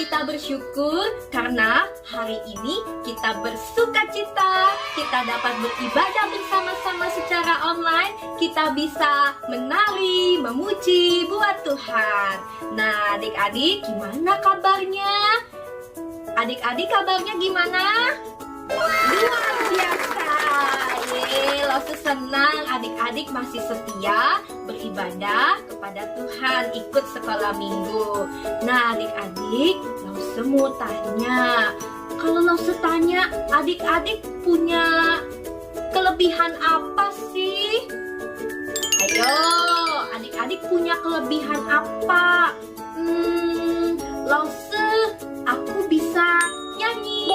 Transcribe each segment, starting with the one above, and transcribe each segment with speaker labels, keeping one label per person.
Speaker 1: kita bersyukur karena hari ini kita bersukacita. Kita dapat beribadah bersama-sama secara online. Kita bisa menari, memuji buat Tuhan. Nah, adik-adik gimana kabarnya? Adik-adik kabarnya gimana? Luar biasa. Lalu senang adik-adik masih setia beribadah kepada Tuhan, ikut sekolah minggu. Nah, adik-adik, Lause mau tanya. Kalau Lause tanya, adik-adik punya kelebihan apa sih? Ayo, adik-adik punya kelebihan apa? Lause, aku bisa nyanyi,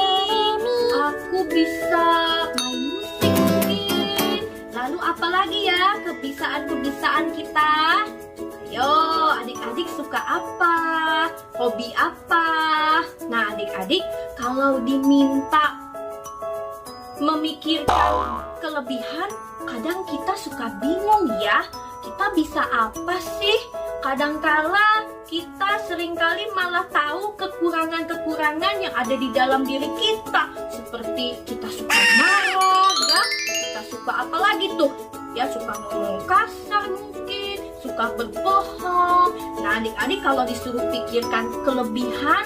Speaker 1: aku bisa main musik mungkin. Lalu apa lagi ya kebiasaan-kebiasaan kita? Ayo, adik-adik suka apa? Hobi apa? Nah, adik-adik kalau diminta memikirkan kelebihan, kadang kita suka bingung ya. Kita bisa apa sih? Kadangkala kita seringkali malah tahu kekurangan-kekurangan yang ada di dalam diri kita. Seperti kita suka marah ya, kita suka apa lagi tuh? Ya, suka ngomong kasar mungkin, suka berbohong. Nah, adik-adik kalau disuruh pikirkan kelebihan,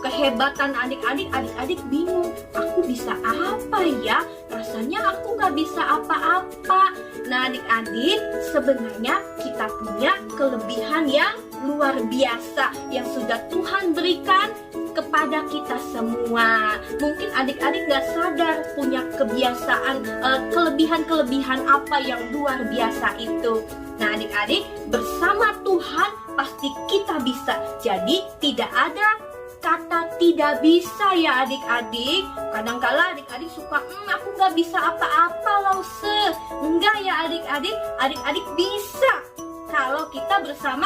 Speaker 1: kehebatan adik-adik bingung. Aku bisa apa ya? Rasanya aku gak bisa apa-apa. Nah, adik-adik, sebenarnya kita punya kelebihan yang luar biasa yang sudah Tuhan berikan kepada kita semua. Mungkin adik-adik gak sadar punya kebiasaan, kelebihan-kelebihan apa yang luar biasa itu. Nah, adik-adik, bersama Tuhan pasti kita bisa. Jadi tidak ada kata tidak bisa ya adik-adik. Kadangkala adik-adik suka, aku gak bisa apa-apa Lause. Enggak ya adik-adik, adik-adik bisa kalau kita bersama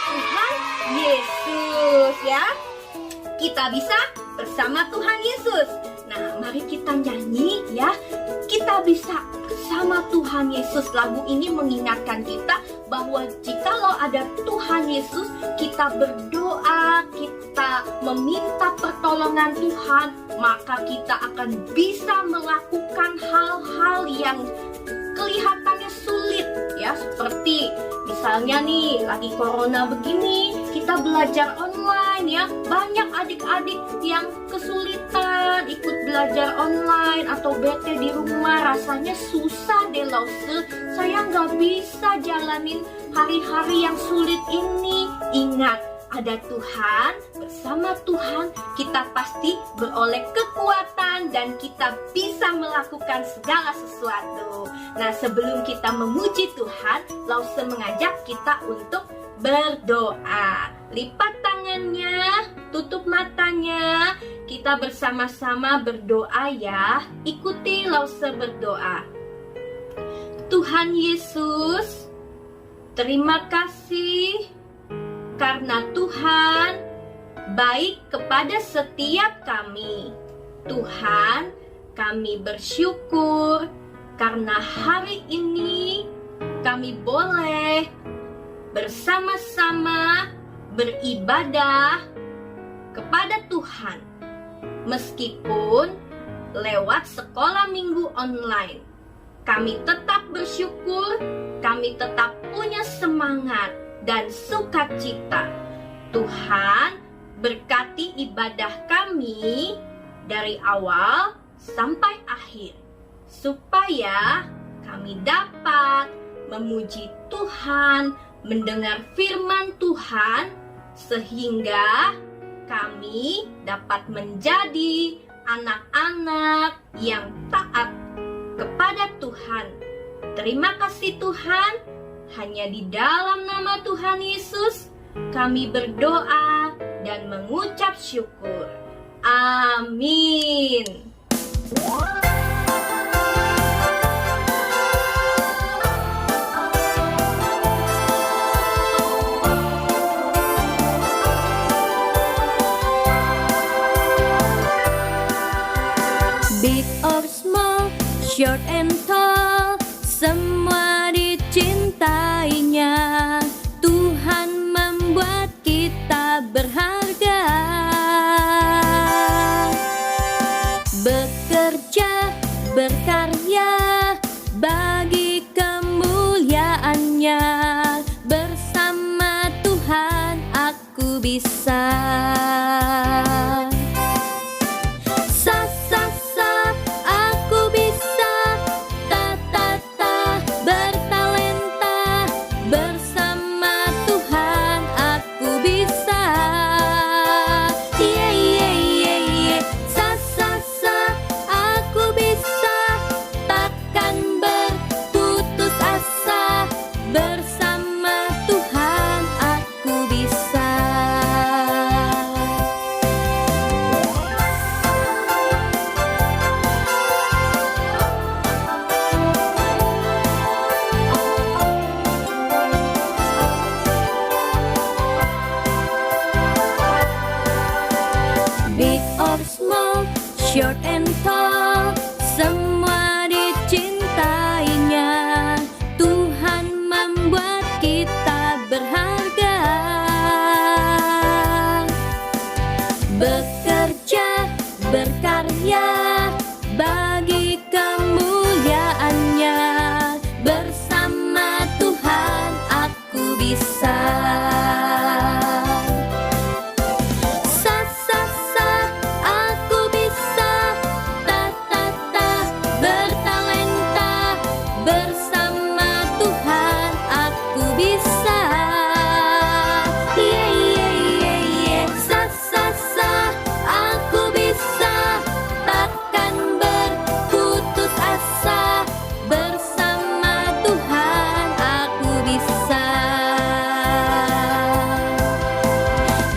Speaker 1: Tuhan Yesus ya. Kita bisa bersama Tuhan Yesus. Nah, mari kita nyanyi ya. Kita bisa bersama Tuhan Yesus. Lagu ini mengingatkan kita bahwa jikalau ada Tuhan Yesus, kita berdoa, kita meminta pertolongan Tuhan, maka kita akan bisa melakukan hal-hal yang kelihatannya sulit ya, seperti misalnya nih lagi corona begini, kita belajar online ya. Banyak adik-adik yang kesulitan ikut belajar online atau bete di rumah, rasanya susah deh Lause. Saya nggak bisa jalanin hari-hari yang sulit ini. Ingat, ada Tuhan, bersama Tuhan kita pasti beroleh kekuatan dan kita bisa melakukan segala sesuatu. Nah, sebelum kita memuji Tuhan, Lause mengajak kita untuk berdoa. Lipat tangannya, tutup matanya, kita bersama-sama berdoa ya. Ikuti Lause berdoa. Tuhan Yesus, terima kasih karena Tuhan baik kepada setiap kami. Tuhan, kami bersyukur karena hari ini kami boleh bersama-sama beribadah kepada Tuhan. Meskipun lewat sekolah minggu online, kami tetap bersyukur, kami tetap punya semangat dan sukacita. Tuhan, berkati ibadah kami dari awal sampai akhir, supaya kami dapat memuji Tuhan, mendengar firman Tuhan, sehingga kami dapat menjadi anak-anak yang taat kepada Tuhan. Terima kasih Tuhan. Hanya di dalam nama Tuhan Yesus kami berdoa dan mengucap syukur. Amin.
Speaker 2: Big or small, short and tall, semua dicintainya. Tuhan membuat kita berharga. short and tall, semua dicintainya. Tuhan membuat kita berharga. Bekerja, berkarya bagi kemuliaannya. Bersama Tuhan aku bisa.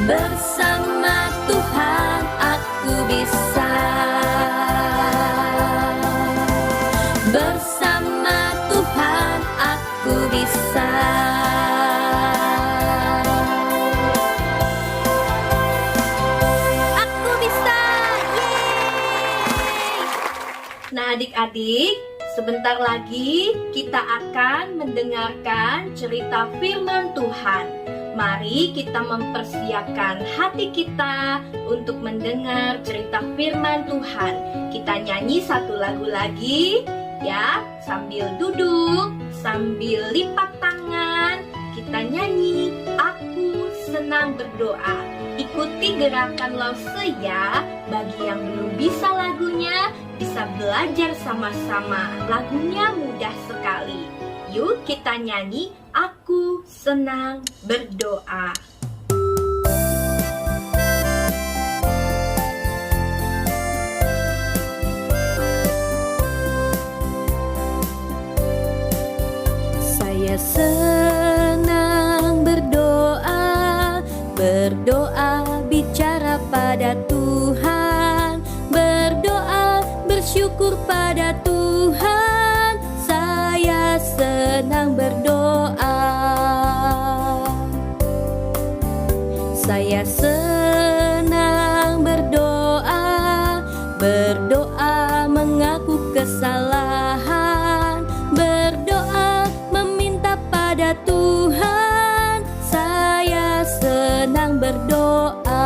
Speaker 2: Bersama Tuhan aku bisa. Bersama Tuhan aku bisa. Aku bisa. Yeay!
Speaker 1: Nah, adik-adik, sebentar lagi kita akan mendengarkan cerita firman Tuhan. Mari kita mempersiapkan hati kita untuk mendengar cerita firman Tuhan. Kita nyanyi satu lagu lagi ya, sambil duduk, sambil lipat tangan. Kita nyanyi, aku senang berdoa. Ikuti gerakan lause ya. Bagi yang belum bisa lagunya, bisa belajar sama-sama. Lagunya mudah sekali. Yuk kita nyanyi, aku senang berdoa.
Speaker 2: Saya senang berdoa, berdoa bicara pada Tuhan, berdoa bersyukur pada Tuhan. Saya senang berdoa. Saya senang berdoa, berdoa mengaku kesalahan, berdoa meminta pada Tuhan. Saya senang berdoa.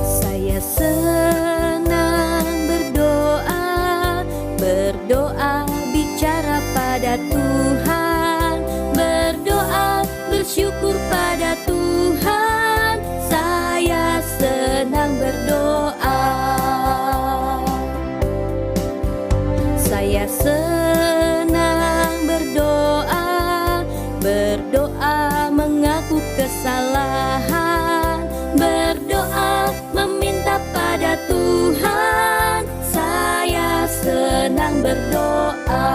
Speaker 2: Saya senang berdoa, berdoa bicara pada Tuhan, berdoa bersyukur pada Tuhan. Saya senang berdoa. Saya senang berdoa, berdoa mengaku kesalahan, berdoa meminta pada Tuhan. Saya senang berdoa.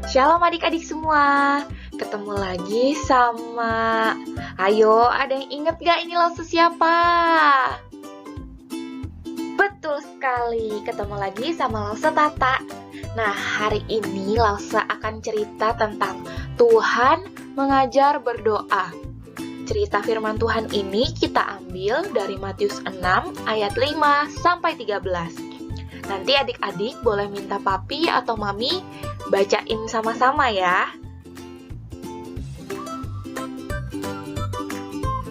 Speaker 3: Shalom adik-adik semua. Ketemu lagi sama, ayo ada yang inget gak ini lause siapa? Betul sekali, ketemu lagi sama lause Tata. Nah, hari ini lause akan cerita tentang Tuhan mengajar berdoa. Cerita firman Tuhan ini kita ambil dari Matius 6 ayat 5 sampai 13. Nanti adik-adik boleh minta papi atau mami bacain sama-sama ya.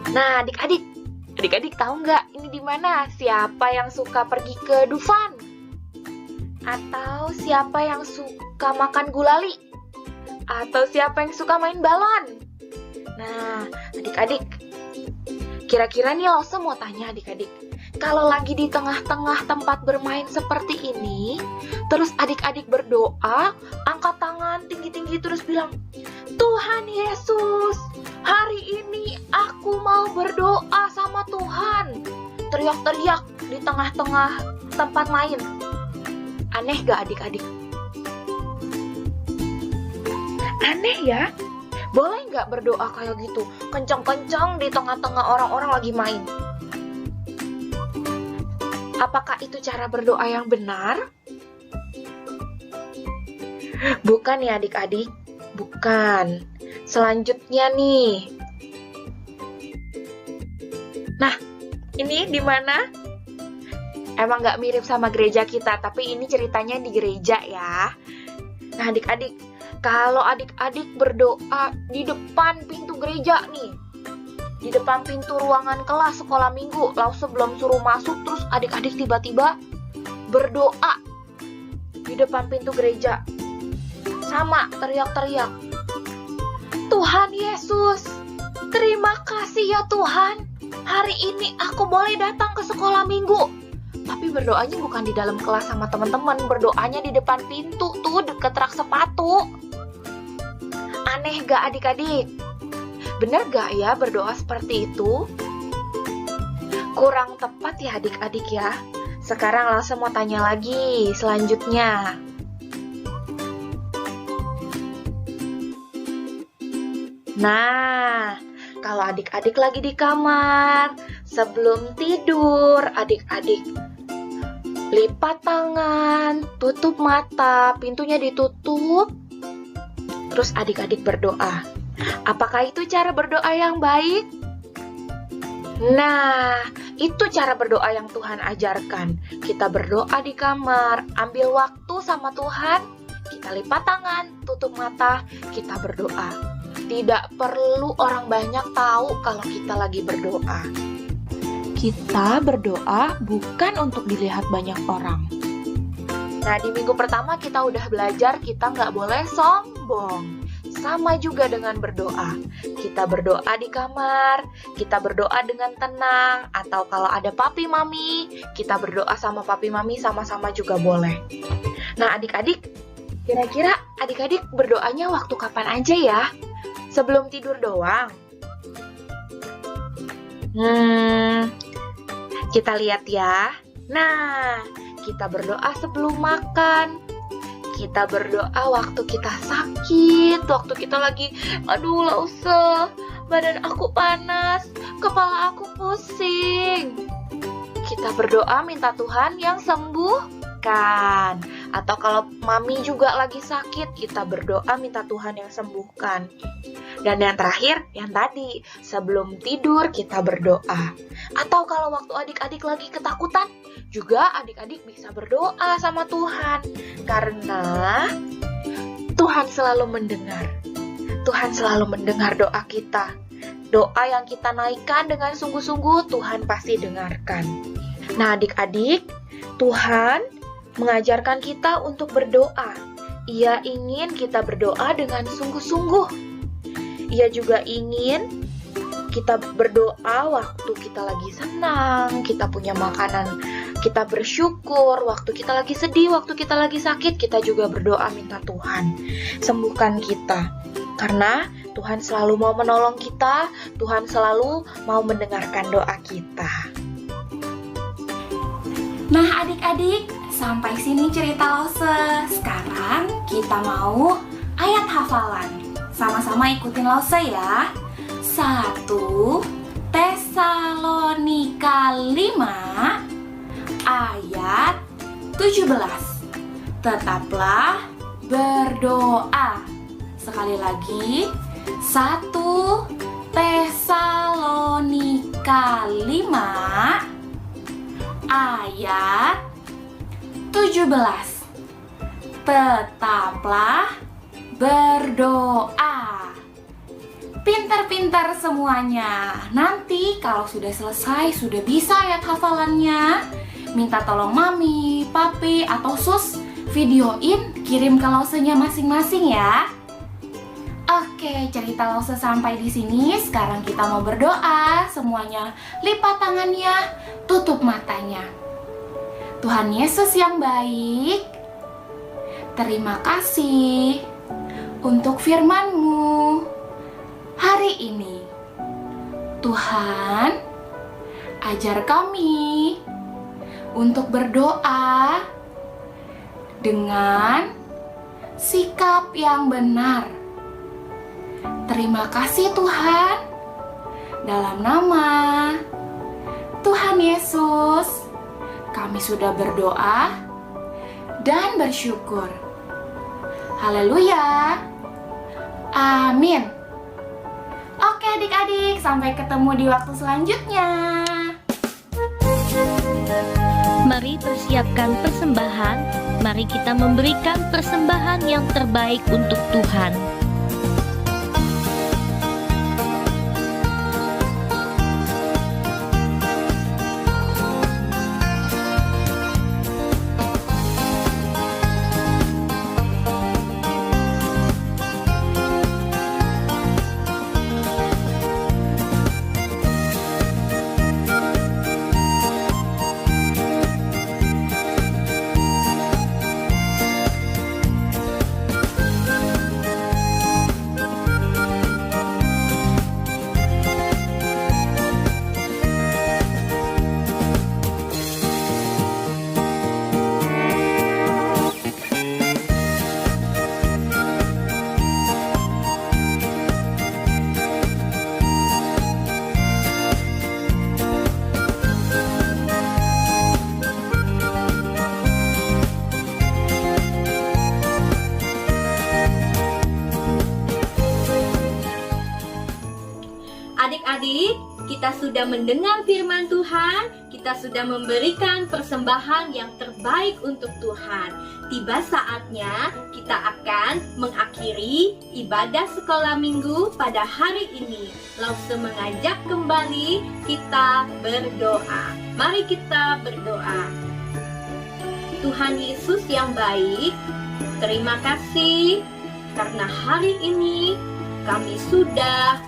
Speaker 3: Nah, adik-adik tahu nggak ini di mana? Siapa yang suka pergi ke Dufan? Atau siapa yang suka makan gulali? Atau siapa yang suka main balon? Nah, adik-adik, kira-kira nih lause mau tanya adik-adik, kalau lagi di tengah-tengah tempat bermain seperti ini, terus adik-adik berdoa, angkat tangan tinggi-tinggi terus bilang, Tuhan Yesus, hari ini aku mau berdoa sama Tuhan. Teriak-teriak di tengah-tengah tempat main. Aneh gak adik-adik? Aneh ya? Boleh nggak berdoa kayak gitu? Kencang-kencang di tengah-tengah orang-orang lagi main. Apakah itu cara berdoa yang benar? Bukan ya adik-adik, bukan. Selanjutnya nih. Nah, ini di mana? Emang nggak mirip sama gereja kita, tapi ini ceritanya di gereja ya. Nah adik-adik, kalau adik-adik berdoa di depan pintu gereja nih, di depan pintu ruangan kelas sekolah minggu, lalu sebelum suruh masuk, terus adik-adik tiba-tiba berdoa di depan pintu gereja. Sama, teriak-teriak. Tuhan Yesus, terima kasih ya Tuhan. Hari ini aku boleh datang ke sekolah minggu. Tapi berdoanya bukan di dalam kelas sama teman-teman, berdoanya di depan pintu tuh, deket rak sepatu. Aneh gak adik-adik? Bener gak ya berdoa seperti itu? Kurang tepat ya adik-adik ya. Sekarang langsung mau tanya lagi selanjutnya. Nah, kalau adik-adik lagi di kamar, sebelum tidur, adik-adik lipat tangan, tutup mata, pintunya ditutup, terus adik-adik berdoa. Apakah itu cara berdoa yang baik? Nah, itu cara berdoa yang Tuhan ajarkan. Kita berdoa di kamar, ambil waktu sama Tuhan, kita lipat tangan, tutup mata, kita berdoa. Tidak perlu orang banyak tahu kalau kita lagi berdoa. Kita berdoa bukan untuk dilihat banyak orang. Nah, di minggu pertama kita udah belajar kita nggak boleh sombong. Sama juga dengan berdoa. Kita berdoa di kamar, kita berdoa dengan tenang, atau kalau ada papi mami, kita berdoa sama papi mami sama-sama juga boleh. Nah, adik-adik, kira-kira adik-adik berdoanya waktu kapan aja ya? Sebelum tidur doang? Kita lihat ya. Nah, kita berdoa sebelum makan. Kita berdoa waktu kita sakit, waktu kita lagi, aduh Lause, badan aku panas, kepala aku pusing. Kita berdoa minta Tuhan yang sembuhkan. Atau kalau mami juga lagi sakit, kita berdoa minta Tuhan yang sembuhkan. Dan yang terakhir, yang tadi, sebelum tidur kita berdoa. Atau kalau waktu adik-adik lagi ketakutan, juga adik-adik bisa berdoa sama Tuhan. Karena Tuhan selalu mendengar. Tuhan selalu mendengar doa kita. Doa yang kita naikkan dengan sungguh-sungguh, Tuhan pasti dengarkan. Nah adik-adik, Tuhan mengajarkan kita untuk berdoa. Ia ingin kita berdoa dengan sungguh-sungguh. Ia juga ingin kita berdoa waktu kita lagi senang, kita punya makanan, kita bersyukur, waktu kita lagi sedih, waktu kita lagi sakit, kita juga berdoa minta Tuhan sembuhkan kita. Karena Tuhan selalu mau menolong kita, Tuhan selalu mau mendengarkan doa kita.
Speaker 1: Nah adik-adik, sampai sini cerita Lause. Sekarang kita mau ayat hafalan. Sama-sama ikutin Lause ya. 1 Tesalonika 5 ayat 17. Tetaplah berdoa. Sekali lagi, 1 Tesalonika 5 ayat 17. Tetaplah berdoa. Pintar-pintar semuanya. Nanti kalau sudah selesai, sudah bisa ayat hafalannya, minta tolong mami, papi, atau sus videoin, kirim ke Lausenya masing-masing ya. Oke, cerita Lause sampai di sini. Sekarang kita mau berdoa. Semuanya lipat tangannya, tutup matanya. Tuhan Yesus yang baik, terima kasih untuk firman-Mu hari ini. Tuhan, ajar kami untuk berdoa dengan sikap yang benar. Terima kasih Tuhan. Dalam nama Tuhan Yesus, kami
Speaker 4: kami sudah berdoa dan bersyukur. Haleluya. Amin. Oke adik-adik, sampai ketemu di waktu selanjutnya.
Speaker 2: Mari persiapkan persembahan. Mari kita memberikan persembahan yang terbaik untuk Tuhan.
Speaker 1: Adik-adik, kita sudah mendengar firman Tuhan, kita sudah memberikan persembahan yang terbaik untuk Tuhan. Tiba saatnya kita akan mengakhiri ibadah sekolah minggu pada hari ini. Langsung mengajak kembali kita berdoa. Mari kita berdoa. Tuhan Yesus yang baik, terima kasih karena hari ini kami sudah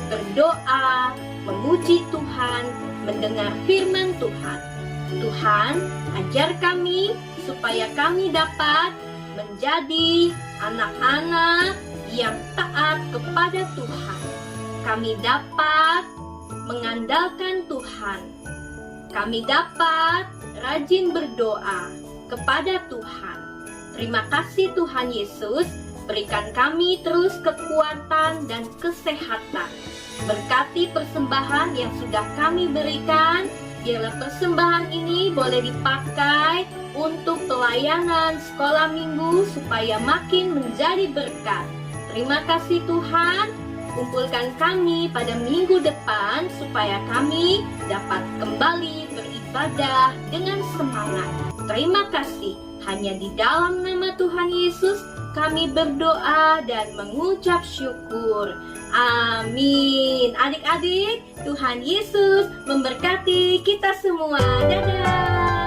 Speaker 1: berdoa, memuji Tuhan, mendengar firman Tuhan. Tuhan, ajar kami supaya kami dapat menjadi anak-anak yang taat kepada Tuhan. Kami dapat mengandalkan Tuhan. Kami dapat rajin berdoa kepada Tuhan. Terima kasih Tuhan Yesus, berikan kami terus kekuatan dan kesehatan. Berkati persembahan yang sudah kami berikan, biarlah persembahan ini boleh dipakai untuk pelayanan sekolah minggu supaya makin menjadi berkat. Terima kasih Tuhan, kumpulkan kami pada minggu depan supaya kami dapat kembali beribadah dengan semangat. Terima kasih, hanya di dalam nama Tuhan Yesus kami berdoa dan mengucap syukur. Amin. Adik-adik, Tuhan Yesus memberkati kita semua. Dadah.